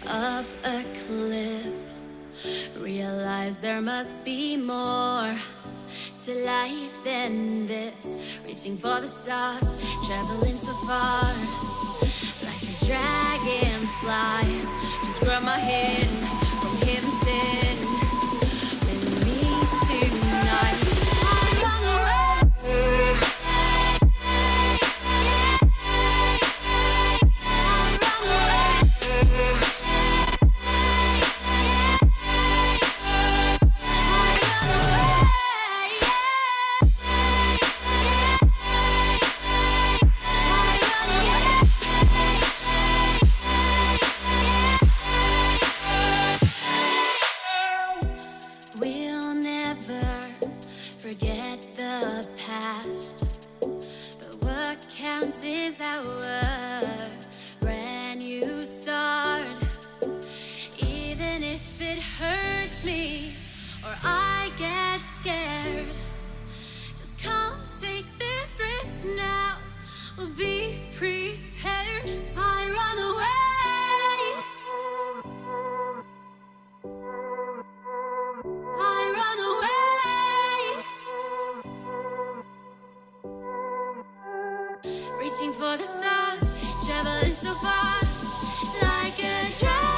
of a cliff. Realize there must be more to life than this. Reaching for the stars, traveling so far, like a dragonfly. Just grab my hand from him, send with me tonight. I run away. We'll never forget the past, but what counts is our brand new start. Even if it hurts me or I get scared, just come take this risk now. We'll be prepared. I run away. I run away. Reaching for the stars, traveling so far, like a dragon.